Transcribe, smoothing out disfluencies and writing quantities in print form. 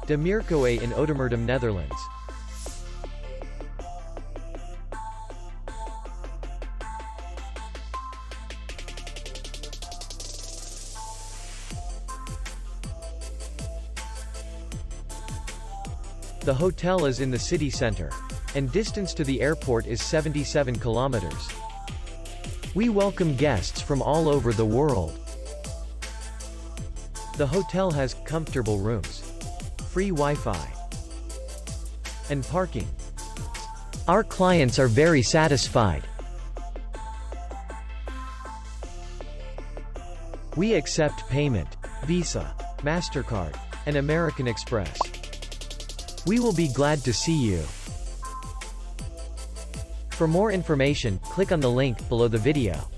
De Meerkoet in Oudemirdum, Netherlands. The hotel is in the city center, and distance to the airport is 77 kilometers. We welcome guests from all over the world. The hotel has comfortable rooms, free Wi-Fi, and parking. Our clients are very satisfied. We accept payment, Visa, MasterCard, and American Express. We will be glad to see you. For more information, click on the link below the video.